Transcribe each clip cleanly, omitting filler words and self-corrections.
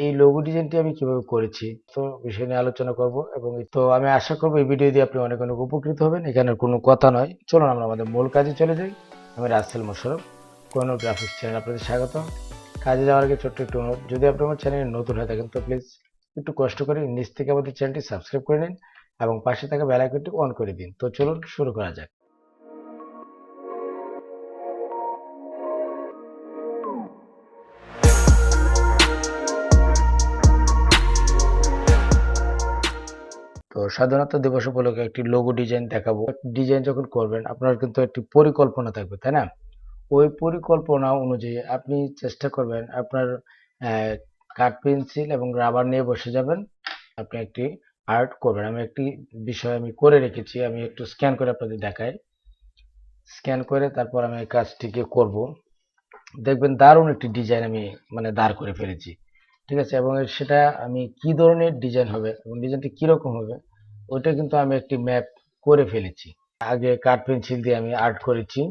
এই লোগো ডিজাইনটি আমি কিভাবে করেছি তো বিষয় নিয়ে আলোচনা করব, এবং তো আমি আশা করবো এই ভিডিও দিয়ে আপনি অনেক অনেক উপকৃত হবেন। এখানে কোনো কথা নয়, চলুন আমরা আমাদের মূল কাজে চলে যাই। আমি রাসেল মোশাররফ, কোহিনূর গ্রাফিক্স চ্যানেল আপনাদের স্বাগত। কাজে যাওয়ার আগে ছোট্ট একটু অনুরোধ, যদি আপনি আমার চ্যানেলে নতুন হয়ে থাকেন তো প্লিজ একটু কষ্ট করে নিচ থেকে আমাদের চ্যানেলটি সাবস্ক্রাইব করে নিন এবং পাশে থাকা বেল আইকনটি অন করে দিন। তো চলুন শুরু করা যাক। তো স্বাধীনতা দিবস উপলক্ষে একটি লোগো ডিজাইন দেখাবো। ডিজাইন যখন করবেন আপনার কিন্তু একটি পরিকল্পনা থাকবে, তাই না? ওই পরিকল্পনা অনুযায়ী আপনি চেষ্টা করবেন আপনার কাঠ পেন্সিল এবং রাবার নিয়ে বসে যাবেন। আপনি একটি আর্ট করবেন। আমি একটি বিষয় আমি করে রেখেছি, আমি একটু স্ক্যান করে আপনাদের দেখাই। স্ক্যান করে তারপর আমি এই কাজটিকে করব। দেখবেন দারুণ একটি ডিজাইন আমি দাঁড় করে ফেলেছি, ঠিক আছে? এবং সেটা আমি কি ধরনের ডিজাইন হবে এবং ডিজাইনটি কিরকম হবে ওইটা কিন্তু আমি একটি ম্যাপ করে ফেলেছি। আগে কাঠ পেন্সিল দিয়ে আমি আর্ট করেছি।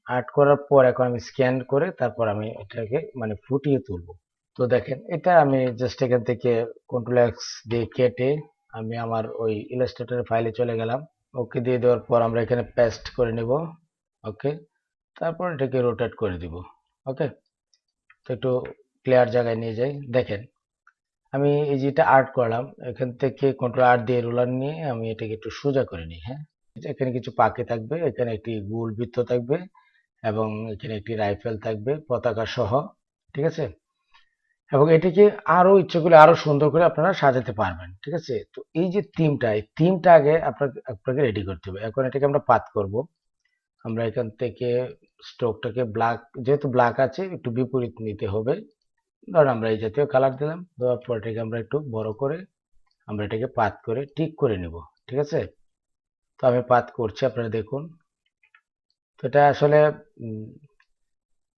আর্ট করার পর এখন আমি স্ক্যান করে তারপর আমি এটাকে ফুটিয়ে তুলবো। তো দেখেন, এটা আমি জাস্ট এখান থেকে কন্ট্রোল এক্স দিয়ে কেটে আমি আমার ওই ইলাস্ট্রেটর ফাইলে চলে গেলাম। ওকে দিয়ে দেওয়ার পর আমরা এখানে পেস্ট করে নেব। ওকে, তারপর এটাকে রোটেট করে দিব। ওকে, তো একটু ক্লিয়ার জায়গায় নিয়ে যাই। দেখেন, আমি এই যেটা আর্ট করলাম এখান থেকে কন্ট্রোল আর দিয়ে রুলার নিয়ে আমি এটাকে একটু সোজা করে নিই। হ্যাঁ, এখানে কিছু পাখি থাকবে, এখানে একটি গোল বৃত্ত থাকবে এবং এখানে একটি রাইফেল থাকবে পতাকা সহ, ঠিক আছে? এবং এটিকে আরো ইচ্ছে করলে আরো সুন্দর করে আপনারা সাজাতে পারবেন, ঠিক আছে? তো এই যে থিমটা, এই থিমটা আগে আপনাকে রেডি করতে হবে। এখন এটাকে আমরা পাত করব। আমরা এখান থেকে স্ট্রোকটাকে ব্ল্যাক, যেহেতু ব্ল্যাক আছে একটু বিপরীত নিতে হবে। ধরুন আমরা এই জাতীয় কালার দিলাম, দেওয়ার পর এটাকে আমরা একটু বড় করে আমরা এটাকে পাত করে ঠিক করে নিব, ঠিক আছে? তো আমি পাত করছি, আপনারা দেখুন। তো এটা আসলে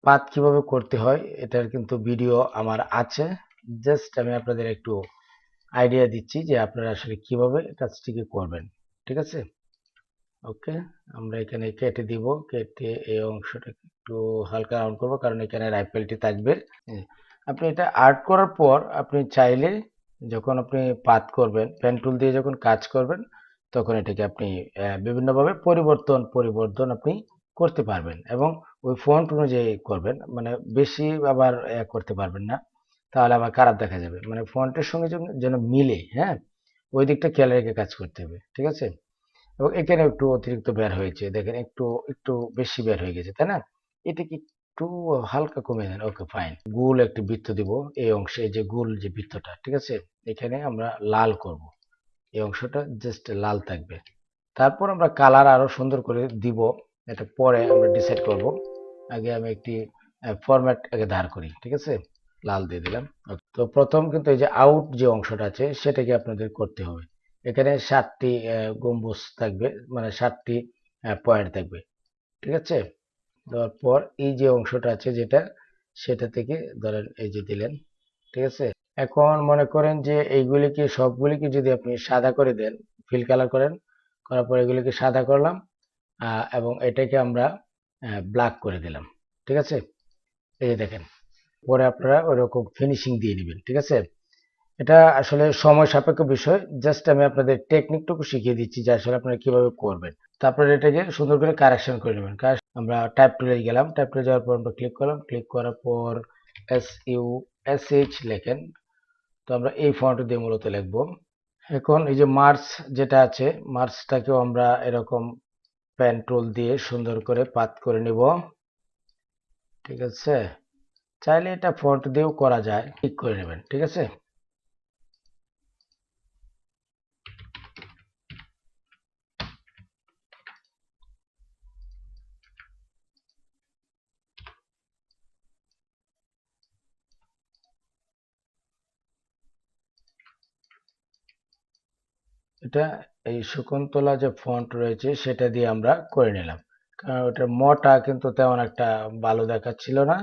পাত কিভাবে করতে হয় এটার কিন্তু ভিডিও আমার আছে। জাস্ট আমি আপনাদের একটু আইডিয়া দিচ্ছি যে আপনারা আসলে কিভাবে কাজটিকে করবেন, ঠিক আছে? ওকে, আমরা এখানে কেটে দিব। কেটে এই অংশটা একটু হালকা রাউন্ড করব, কারণ এখানে রাইফেলটি থাকবে। আপনি এটা আর্ট করার পর আপনি চাইলে যখন আপনি পাত করবেন, পেন টুল দিয়ে যখন কাজ করবেন তখন এটাকে আপনি বিভিন্নভাবে পরিবর্তন পরিবর্তন আপনি করতে পারবেন, এবং ওই ফন্ট অনুযায়ী করবেন। বেশি আবার করতে পারবেন না, তাহলে আবার খারাপ দেখা যাবে। ফন্টের সঙ্গে যেন মিলে, হ্যাঁ, ওই দিকটা খেয়াল রেখে কাজ করতে হবে, ঠিক আছে? এবং এখানে একটু অতিরিক্ত বের হয়েছে, দেখেন একটু একটু বেশি বের হয়ে গেছে, তাই না? এটাকে একটু হালকা কমিয়ে দেন। ওকে, ফাইন। গোল একটি বৃত্ত দিব এই অংশে, এই যে গোল যে বৃত্তটা, ঠিক আছে? এখানে আমরা লাল করব, এই অংশটা জাস্ট লাল থাকবে। তারপর আমরা কালার আরো সুন্দর করে দিব, এটা পরে আমরা ডিসাইড করব। আগে আমি একটি ফরম্যাট আগে ধার করি, ঠিক আছে? লাল দিয়ে দিলাম। তো প্রথম কিন্তু এই যে আউট যে অংশটা আছে সেটাকে আপনাদের করতে হবে। এখানে 7টি গম্বুজ থাকবে, 7টি পয়েন্ট থাকবে, ঠিক আছে? দেওয়ার পর এই যে অংশটা আছে যেটা, সেটা থেকে ধরেন এই যে দিলেন, ঠিক আছে? এখন মনে করেন যে এইগুলিকে সবগুলিকে যদি আপনি সাদা করে দেন, ফিল কালার করেন, করার পর এগুলিকে সাদা করলাম এবং এটাকে আমরা ব্ল্যাক করে দিলাম, ঠিক আছে? এই যে দেখেন, পরে আপনারা ওইরকম ফিনিশিং দিয়ে নেবেন, ঠিক আছে? এটা আসলে সময় সাপেক্ষ বিষয়। জাস্ট আমি আপনাদের টেকনিকটুকু শিখিয়ে দিচ্ছি যে আসলে আপনারা কিভাবে করবেন। তারপরে এটাকে সুন্দর করে কারেকশন করে নেবেন। আমরা টাইপ টুলে গেলাম, টাইপ টুলে যাওয়ার পর আমরা ক্লিক করলাম, ক্লিক করার পর SUSH লেখেন। তো আমরা এই ফন্ট দিয়ে মূলত লিখবো। এখন এই যে মার্স যেটা আছে, মার্সটাকেও আমরা এরকম পেন টুল দিয়ে সুন্দর করে পাত করে নিব, ঠিক আছে? চাইলে এটা ফন্ট দিয়েও করা যায়, ঠিক করে নেবেন, ঠিক আছে? এটা এই শকুন্তলা যে ফন্ট রয়েছে সেটা দিয়ে আমরা করে নিলাম, কারণ ওটার মটা কিন্তু তেমন একটা ভালো দেখাচ্ছিল না,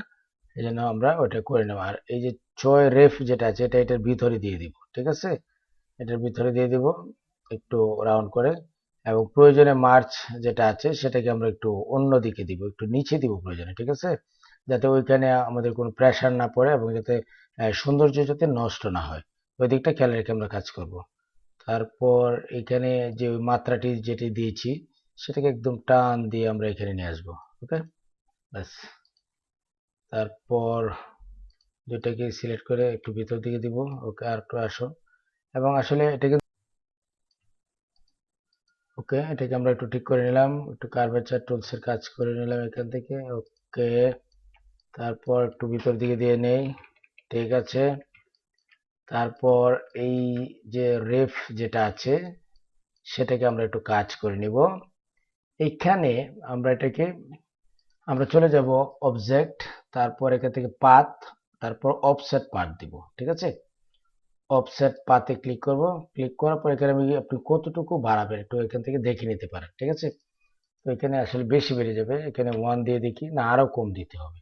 এই জন্য আমরা ওটা করে নেব। আর এই যে ছয় রেফ যেটা আছে এটা এটার ভিতরে দিয়ে দিব, ঠিক আছে? এটার ভিতরে দিয়ে দিব একটু রাউন্ড করে, এবং প্রয়োজনে মার্চ যেটা আছে সেটাকে আমরা একটু অন্য দিকে দিব, একটু নিচে দিব প্রয়োজনে, ঠিক আছে? যাতে ওইখানে আমাদের কোনো প্রেসার না পড়ে এবং যাতে সৌন্দর্য যাতে নষ্ট না হয়, ওই দিকটা খেয়াল রেখে আমরা কাজ করব। তারপর এখানে যে ওই মাত্রাটি যেটি দিয়েছি সেটাকে একদম টান দিয়ে আমরা এখানে নিয়ে আসবো। ওকে, ব্যাস। তারপর দুটাকে সিলেক্ট করে একটু ভিতর দিকে দিব। ওকে, আর একটু আসো। এবং আসলে এটাকে ওকে, এটাকে আমরা একটু ঠিক করে নিলাম, একটু কার্ভেচার টুলসের কাজ করে নিলাম এখান থেকে। ওকে, তারপর একটু ভিতর দিকে দিয়ে নেই। ঠিক আছে। তারপর এই যে রেফ যেটা আছে সেটাকে আমরা একটু কাজ করে নিব। এইখানে আমরা এটাকে আমরা চলে যাব অবজেক্ট, তারপর এখান থেকে পাথ, তারপর অফসেট পাথ দিব। ঠিক আছে, অফসেট পাথে ক্লিক করব। ক্লিক করার পর এখানে আমি আপনি কতটুকু বাড়াবেন একটু এখান থেকে দেখে নিতে পারেন। ঠিক আছে, তো এখানে আসলে বেশি বেড়ে যাবে, এখানে 1 দিয়ে দেখি না আরো কম দিতে হবে।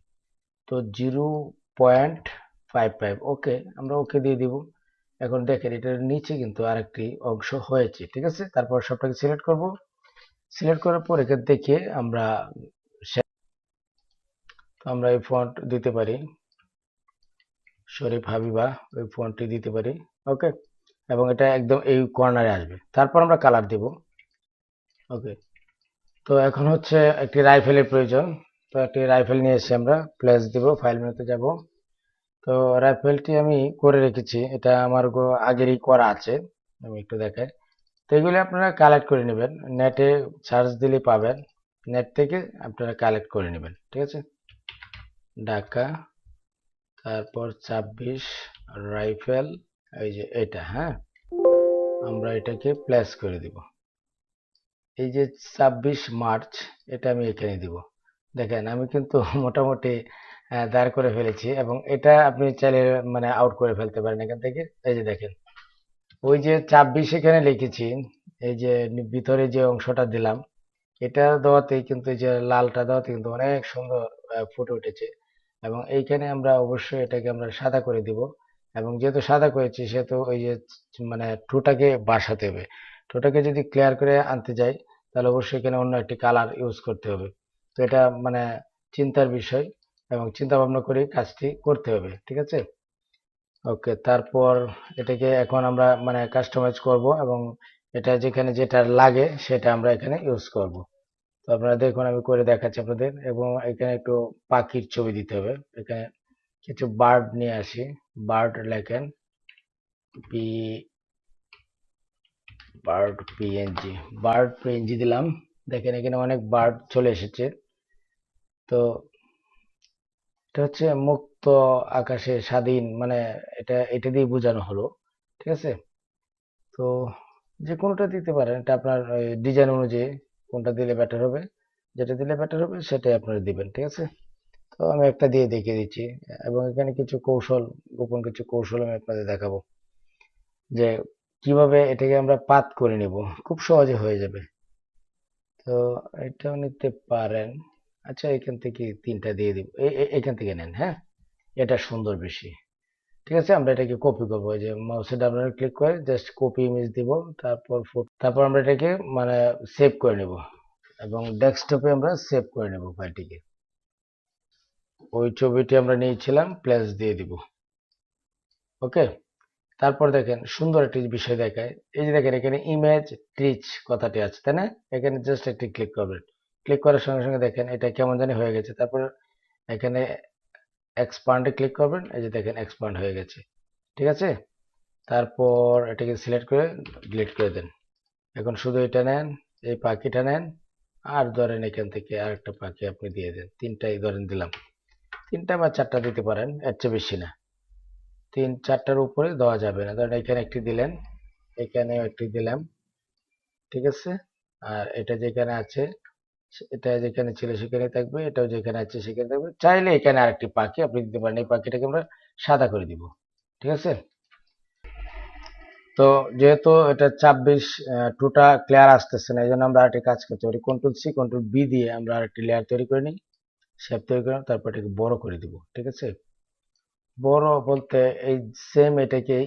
তো 0.55। ওকে, আমরা ওকে দিয়ে দিব। এখন দেখেন এটার নিচে কিন্তু আরেকটি অংশ হয়েছে। ঠিক আছে, তারপর সবটাকে সিলেক্ট করব। সিলেক্ট করার পর এখান থেকে আমরা আমরা এই ফন্ট দিতে পারি, শরীফ হাবিবা, ওই ফন্টটি দিতে পারি। ওকে, এবং এটা একদম এই কর্নারে আসবে। তারপর আমরা কালার দিব। ওকে, তো এখন হচ্ছে একটি রাইফেলের প্রয়োজন। তো একটি রাইফেল নিয়ে এসে আমরা প্লেস দিব, ফাইল মেনুতে যাব। তো রাইফেলটি আমি করে রেখেছি, এটা আমার আগেরই করা আছে। আমি একটু দেখাই। তো এগুলি আপনারা কালেক্ট করে নেবেন, নেটে সার্চ দিলে পাবেন, নেট থেকে আপনারা কালেক্ট করে নেবেন। ঠিক আছে, ঢাকা, তারপর 26 রাইফেল, এই যে এটা, হ্যাঁ, আমরা এটাকে প্লেস করে দিব। এই যে 26 মার্চ, এটা আমি এখানে দিব। দেখেন আমি কিন্তু মোটামুটি দাঁড় করে ফেলেছি, এবং এটা আপনি চাইলে মানে আউট করে ফেলতে পারেন এখান থেকে। এই যে দেখেন, ওই যে 26 এখানে লিখেছি, এই যে ভিতরে যে অংশটা দিলাম এটা দেওয়াতেই কিন্তু এই যে লালটা দেওয়াতে কিন্তু অনেক সুন্দর ফুটে উঠেছে। এবং এইখানে আমরা অবশ্যই এটাকে আমরা সাদা করে দিব। এবং যেহেতু সাদা করেছি সেহেতু ওই যে মানে টুটাকে বাসাতে হবে। টুটাকে যদি ক্লিয়ার করে আনতে যাই তাহলে অবশ্যই এখানে অন্য একটি কালার ইউজ করতে হবে। তো এটা মানে চিন্তার বিষয়, এবং চিন্তা ভাবনা করে কাজটি করতে হবে। ঠিক আছে, ওকে। তারপর এটাকে এখন আমরা মানে কাস্টমাইজ করব, এবং এটা যেখানে যেটা লাগে সেটা আমরা এখানে ইউজ করব। তো আপনারা দেখুন, আমি করে দেখাচ্ছি আপনাদের। এবং এখানে একটু পাখির ছবি দিতে হবে। এখানে কিছু বার্ড নিয়ে আসি। বার্ড লেখেন, P bird PNG, bird PNG দিলাম। দেখেন এখানে অনেক বার্ড চলে এসেছে। তো এটা হচ্ছে মুক্ত আকাশে স্বাধীন, মানে এটা এটা দিয়ে বোঝানো হলো। ঠিক আছে, তো যে কোনোটা দিতে পারেন, এটা আপনার ডিজাইন অনুযায়ী কোনটা দিলে বেটার হবে, যেটা দিলে বেটার হবে সেটাই আপনারা দিবেন। ঠিক আছে, তো আমি একটা দিয়ে দেখিয়ে দিচ্ছি। এবং এখানে কিছু কৌশল, গোপন কিছু কৌশল আমি আপনাদের দেখাবো, যে কিভাবে এটাকে আমরা পাত করে নিব, খুব সহজে হয়ে যাবে। তো এটাও নিতে পারেন। আচ্ছা, এখান থেকে 3টা দিয়ে দিব, এখান থেকে নেন, হ্যাঁ, এটা সুন্দর বেশি। ঠিক আছে, আমরা এটাকে কপি করবো। এই যে মাউসের ডাবল ক্লিক করে জাস্ট কপি ইমেজ দিব। তারপর আমরা এটাকে মানে সেভ করে নেব, এবং ডেস্কটপে আমরা সেভ করে নেব ফাইলটিকে। ওই ছবিটি আমরা নিয়েছিলাম, প্লেস দিয়ে দিব। ওকে, তারপর দেখেন সুন্দর একটি বিষয় দেখায়। এই যে দেখেন এখানে ইমেজ ট্রিচ কথাটি আছে, তাই না? এখানে জাস্ট একটি ক্লিক করবেন। ক্লিক করার সঙ্গে সঙ্গে দেখেন এটা কেমন জানি হয়ে গেছে। তারপর এখানে এক্সপান্ডে ক্লিক করবেন, এই যে দেখেন এক্সপান্ড হয়ে গেছে। ঠিক আছে, তারপর এটাকে সিলেক্ট করে ডিলিট করে দেন। এখন শুধু এটা নেন, এই পাখিটা নেন, আর ধরেন এখান থেকে আরেকটা পাখি আপনি দিয়ে দেন। 3টাই ধরেন দিলাম, 3টা বা 4টা দিতে পারেন, এর চেয়ে বেশি না। 3-4টার উপরে দেওয়া যাবে না। ধরেন এখানে একটি দিলেন, এখানেও একটি দিলাম। ঠিক আছে, আর এটা যেখানে আছে, এটা যেখানে ছিল সেখানে থাকবে, এটাও যেখানে আছে সেখানে থাকবে। চাইলে এখানে আরেকটি পাখি আপনি দিতে পারেন, এই পাখিটাকে আমরা সাদা করে দিব। ঠিক আছে, তো যেহেতু এটা 26 টুটা ক্লিয়ার আসতেছে না, এই জন্য আমরা আরেকটি কাজ করতে পারি, কন্ট্রোল-সি কন্ট্রোল-বি দিয়ে আমরা আরেকটি লেয়ার তৈরি করে নিই, শেপ তৈরি করে নিই, তারপর এটাকে বড় করে দিব। ঠিক আছে, বড় বলতে এই সেম এটাকেই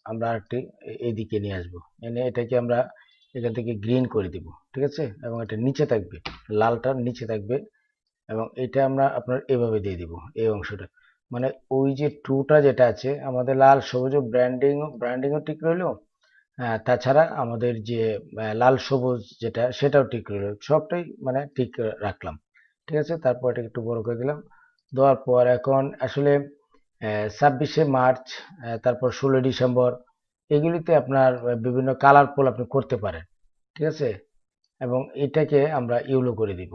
আমরা আরেকটি এইদিকে নিয়ে আসবো, এনে এটাকে আমরা এখান থেকে গ্রিন করে দিব। ঠিক আছে, এবং এটা নিচে থাকবে, লালটার নিচে থাকবে, এবং এটা আমরা আপনার এভাবে দিয়ে দিব এই অংশটা, মানে ওই যে টুটা যেটা আছে আমাদের লাল সবুজ ব্র্যান্ডিংও ঠিক রইলো। হ্যাঁ, তাছাড়া আমাদের যে লাল সবুজ যেটা সেটাও ঠিক রইলো, সবটাই মানে ঠিক রাখলাম। ঠিক আছে, তারপর এটাকে একটু বড় করে দিলাম। দেওয়ার পর এখন আসলে 26শে মার্চ, তারপর 16ই ডিসেম্বর, এগুলিতে আপনার বিভিন্ন কালারফুল আপনি করতে পারেন। ঠিক আছে, এবং এটাকে আমরা ইউলো করে দিব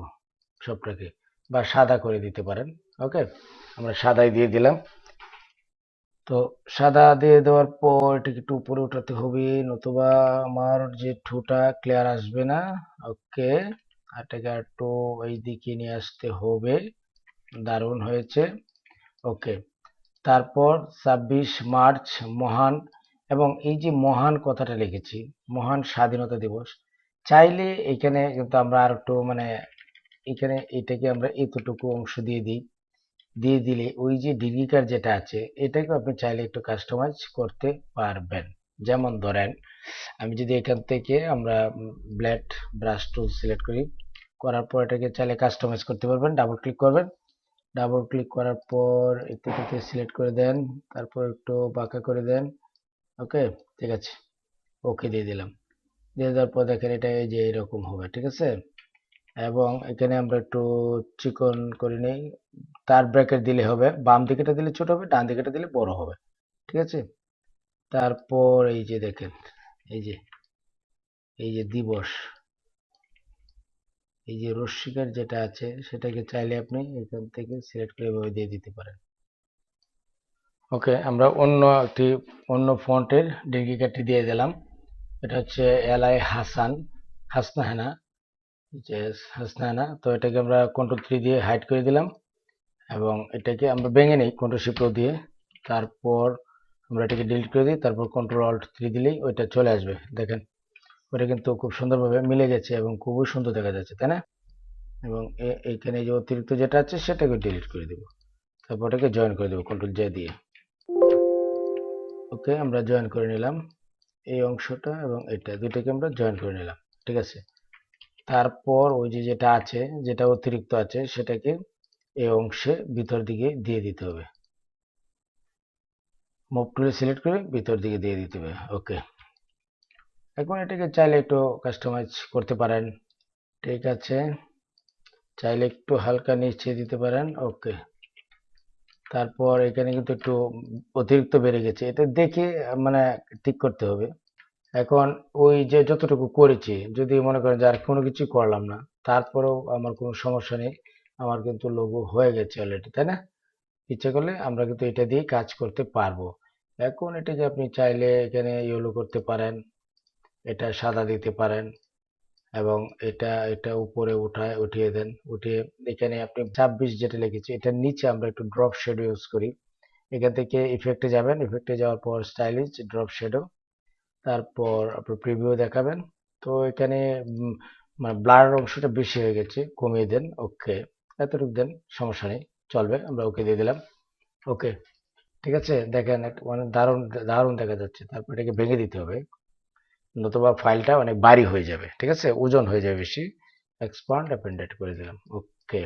সবটাকে, বা সাদা করে দিতে পারেন। ওকে, আমরা সাদাই দিয়ে দিলাম। তো সাদা দিয়ে দেওয়ার পর এটাকে একটু উপরে উঠাতে হবে, নতুবা আমার যে ঠোঁটা ক্লিয়ার আসবে না। ওকে, এটাকে একটু এই দিকে নিয়ে আসতে হবে। দারুণ হয়েছে। ওকে, তারপর 26 মার্চ মহান, এবং এই যে মহান কথাটা লিখেছি, মহান স্বাধীনতা দিবস, চাইলে এখানে কিন্তু আমরা আর একটু মানে এখানে এটাকে আমরা এতটুকু অংশ দিয়ে দিই। দিয়ে দিলে ওই যে ডিগ্রিকার যেটা আছে এটাকে আপনি চাইলে একটু কাস্টমাইজ করতে পারবেন। যেমন ধরেন আমি যদি এখান থেকে আমরা ব্লেড ব্রাশ টুল সিলেক্ট করি, করার পর এটাকে চাইলে কাস্টমাইজ করতে পারবেন। ডাবল ক্লিক করবেন, ডাবল ক্লিক করার পর এটাকে সিলেক্ট করে দেন, তারপর একটু বাঁকা করে দেন। ওকে, ঠিক আছে, ওকে দিয়ে দিলাম। দিয়ে দেওয়ার পর দেখেন এটা এই যে এরকম হবে। ঠিক আছে, এবং এখানে আমরা একটু চিকন করে নেই। তার ব্র্যাকেট দিলে হবে, বাম দিকেটা দিলে ছোট হবে, ডান দিকেটা দিলে বড় হবে। ঠিক আছে, তারপর এই যে দেখেন, এই যে এই যে দিবস, এই যে রশ্মিকার যেটা আছে সেটাকে চাইলে আপনি এখান থেকে সিলেক্ট করে এভাবে দিয়ে দিতে পারেন। ওকে, আমরা অন্য ফন্টের ডিগ্রিকারটি দিয়ে দিলাম। এটা হচ্ছে এলআই হাসান, হাসনাহেনা, যে হাসনাহেনা। তো এটাকে আমরা কন্ট্রোল 3 দিয়ে হাইড করে দিলাম, এবং এটাকে আমরা ভেঙে নিই কন্ট্রোল-শিফট-ও দিয়ে। তারপর আমরা এটাকে ডিলিট করে দিই, তারপর কন্ট্রোল-অল্ট-3 দিলেই ওইটা চলে আসবে। দেখেন ওটা কিন্তু খুব সুন্দরভাবে মিলে গেছে এবং খুবই সুন্দর দেখা যাচ্ছে, তাই না? এবং এইখানে যে অতিরিক্ত যেটা আছে সেটাকে ডিলিট করে দেব, তারপর ওটাকে জয়েন করে দেবো কন্ট্রোল-জে দিয়ে। ওকে, আমরা জয়েন করে নিলাম এই অংশটা এবং এটা দুইটাকে আমরা জয়েন করে নিলাম। ঠিক আছে, তারপর ওই যে যেটা আছে, যেটা অতিরিক্ত আছে সেটাকে এই অংশে ভিতর দিকে দিয়ে দিতে হবে। মুভ টুলে সিলেক্ট করে ভিতর দিকে দিয়ে দিতে হবে। ওকে, এখন এটাকে চাইলে একটু কাস্টমাইজ করতে পারেন। ঠিক আছে, চাইলে একটু হালকা নিচে দিতে পারেন। ওকে, তারপর এখানে কিন্তু একটু অতিরিক্ত বেড়ে গেছে, এটা দেখে মানে ঠিক করতে হবে। এখন ওই যে যতটুকু করেছি, যদি মনে করেন যে আর কোনো কিছু করলাম না, তারপরেও আমার কোনো সমস্যা নেই, আমার কিন্তু লোগো হয়ে গেছে অলরেডি, তাই না? ইচ্ছে করলে আমরা কিন্তু এটা দিয়ে কাজ করতে পারবো। এখন এটাকে আপনি চাইলে এখানে ইয়েলো করতে পারেন, এটা সাদা দিতে পারেন, এবং এটা এটা উপরে উঠিয়ে দেন। উঠিয়ে এখানে আপনি 26 যেটা লিখেছি এটার নিচে আমরা একটু ড্রপ শেডো ইউজ করি। এখান থেকে ইফেক্টে যাবেন, ইফেক্টে যাওয়ার পর স্টাইলিশ ড্রপ শেডো, তারপর আপনি প্রিভিউ দেখাবেন। তো এখানে মানে ব্লার অংশটা বেশি হয়ে গেছে, কমিয়ে দেন। ওকে, এতটুকু দেন, সমস্যা নেই, চলবে। আমরা ওকে দিয়ে দিলাম। ওকে, ঠিক আছে, দেখেন মানে দারুণ দারুণ দেখা যাচ্ছে। তারপর এটাকে ভেঙে দিতে হবে, নতুবা ফাইলটা অনেক ভারী হয়ে যাবে। ঠিক আছে, ওজন হয়ে যাবে বেশি। এক্সপান্ড অ্যাপেন্ডেড করে দিলাম। ওকে,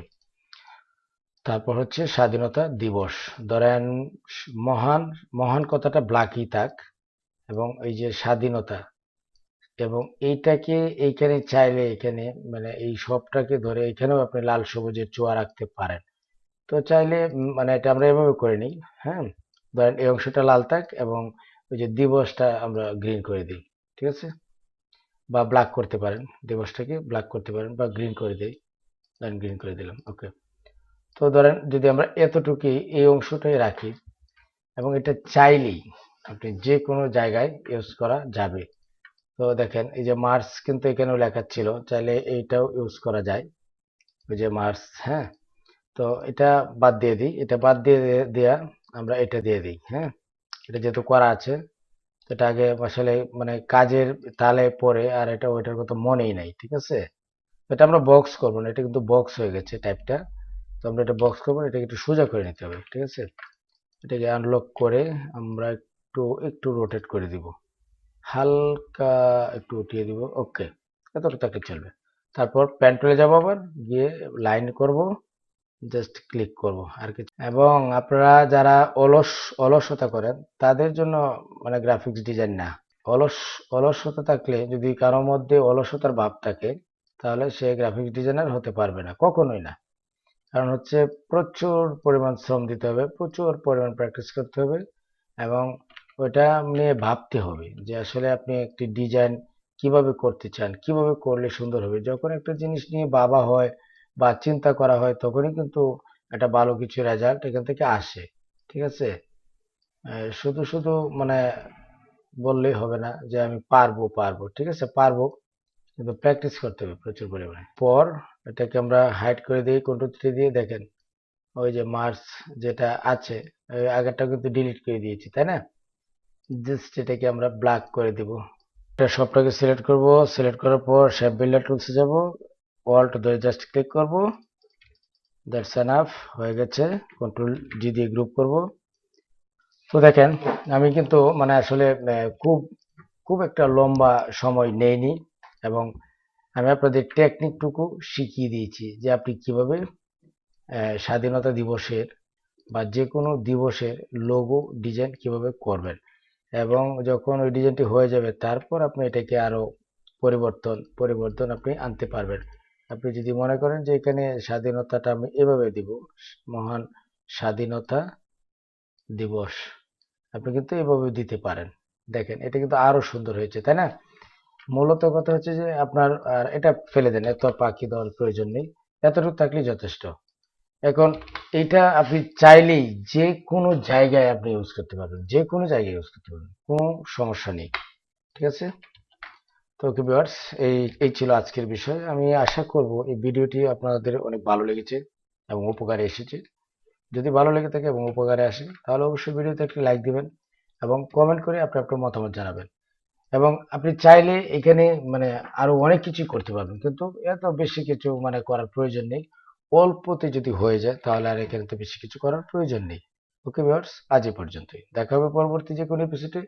তারপর হচ্ছে স্বাধীনতা দিবস। ধরেন মহান, মহান কথাটা ব্ল্যাকই থাক, এবং এই যে স্বাধীনতা, এবং এইটাকে এইখানে চাইলে এখানে মানে এই সবটাকে ধরে এখানেও আপনি লাল সবুজের চোয়া রাখতে পারেন। তো চাইলে মানে এটা আমরা এভাবে করে নিই। হ্যাঁ, ধরেন এই অংশটা লাল থাক এবং ওই যে দিবসটা আমরা গ্রিন করে দিই। ঠিক আছে, বা ব্ল্যাক করতে পারেন, দিবসটাকে ব্ল্যাক করতে পারেন বা গ্রিন করে দিই। ধরেন গ্রিন করে দিলাম। ওকে, তো ধরেন যদি আমরা এতটুকুই এই অংশটাই রাখি, এবং এটা চাইলেই আপনি যে কোনো জায়গায় ইউজ করা যাবে। তো দেখেন এই যে মার্স কিন্তু এখানেও লেখা ছিল, চাইলে এইটাও ইউজ করা যায়, ওই যে মার্স। হ্যাঁ, তো এটা বাদ দিয়ে দিই, এটা বাদ দিয়ে দেয়া, আমরা এটা দিয়ে দিই। হ্যাঁ, এটা যেহেতু করা আছে, এটা আগে আসলে মানে কাজের তালে পরে আর এটা ওইটার কথা মনেই নাই। ঠিক আছে, এটা আমরা বক্স করবো না, এটা কিন্তু বক্স হয়ে গেছে টাইপটা। তো আমরা এটা বক্স করবো না, এটাকে একটু সোজা করে নিতে হবে। ঠিক আছে, এটাকে আনলক করে আমরা একটু একটু রোটেট করে দিব, হালকা একটু উঠিয়ে দিব। ওকে, এতটা থাকলে চলবে। তারপর প্যান টুলে যাবো, আবার গিয়ে লাইন করব, জাস্ট ক্লিক করব আর কিছু। এবং আপনারা যারা অলসতা করেন তাদের জন্য মানে গ্রাফিক্স ডিজাইন না। অলস অলসতা থাকলে, যদি কারো মধ্যে অলসতার ভাব থাকে, তাহলে সে গ্রাফিক্স ডিজাইনার হতে পারবে না, কখনোই না। কারণ হচ্ছে প্রচুর পরিমাণ শ্রম দিতে হবে, প্রচুর পরিমাণ প্র্যাকটিস করতে হবে, এবং ওইটা নিয়ে ভাবতে হবে যে আসলে আপনি একটি ডিজাইন কিভাবে করতে চান, কিভাবে করলে সুন্দর হবে। যখন একটা জিনিস নিয়ে ভাবা হয় বা চিন্তা করা হয়, তখনই কিন্তু একটা ভালো কিছু রেজাল্ট এখান থেকে আসে। ঠিক আছে? শুধু শুধু মানে বললেই হবে না যে আমি পারবো পারবো, ঠিক আছে, পারবো, কিন্তু প্র্যাকটিস করতে হবে প্রচুর পরিমাণে। পর এটাকে আমরা হাইড করে দিই কন্ট্রোল 3 দিয়ে। দেখেন ওই যে মার্স যেটা আছে, ওই আগেরটা কিন্তু ডিলিট করে দিয়েছি, তাই না? জাস্ট এটাকে আমরা ব্ল্যাক করে দিব। এটা সবটাকে সিলেক্ট করব, সিলেক্ট করার পর শেপ বিল্ডার টুলসে যাব, অল্ট ধরে জাস্ট ক্লিক করব, দ্যাটস এনাফ, হয়ে গেছে। কন্ট্রোল G দিয়ে গ্রুপ করব। তো দেখেন আমি কিন্তু মানে আসলে খুব খুব একটা লম্বা সময় নেইনি, এবং আমি আপনাদের টেকনিকটুকু শিখিয়ে দিয়েছি যে আপনি কিভাবে স্বাধীনতা দিবসের বা যে কোনো দিবসের লোগো ডিজাইন কিভাবে করবেন। এবং যখন ওই ডিজাইনটি হয়ে যাবে, তারপর আপনি এটাকে আরো পরিবর্তন পরিবর্তন আপনি আনতে পারবেন। আপনি যদি মনে করেন যে এখানে স্বাধীনতাটা আমি এভাবে দিব, মহান স্বাধীনতা দিবস, আপনি কিন্তু এভাবে দিতে পারেন। দেখেন এটা কিন্তু আরো সুন্দর হয়েছে, তাই না? মূলত কথা হচ্ছে যে আপনার আর এটা ফেলে দেন, এত পাখি দেওয়ার প্রয়োজন নেই, এতটুকু থাকলেই যথেষ্ট। এখন এটা আপনি চাইলেই যে কোনো জায়গায় আপনি ইউজ করতে পারবেন, যে কোনো জায়গায় ইউজ করতে পারবেন, কোনো সমস্যা নেই। ঠিক আছে? তো ওকে ভিউয়ার্স, এই এই ছিল আজকের বিষয়। আমি আশা করব এই ভিডিওটি আপনাদের অনেক ভালো লেগেছে এবং উপকারে এসেছে। যদি ভালো লেগে থাকে এবং উপকারে আসে, তাহলে অবশ্যই ভিডিওতে একটি লাইক দিবেন এবং কমেন্ট করে আপনি আপনার মতামত জানাবেন। এবং আপনি চাইলে এখানে মানে আরো অনেক কিছু করতে পারবেন, কিন্তু এত বেশি কিছু মানে করার প্রয়োজন নেই। অল্পতে যদি হয়ে যায়, তাহলে আর এখানে তো বেশি কিছু করার প্রয়োজন নেই। ওকে ভিউয়ার্স, আজ এই পর্যন্তই। দেখা হবে পরবর্তী যে কোনো এপিসোডে।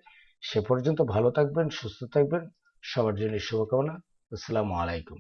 সে পর্যন্ত ভালো থাকবেন, সুস্থ থাকবেন। সবার জন্য শুভকামনা। আসসালামু আলাইকুম।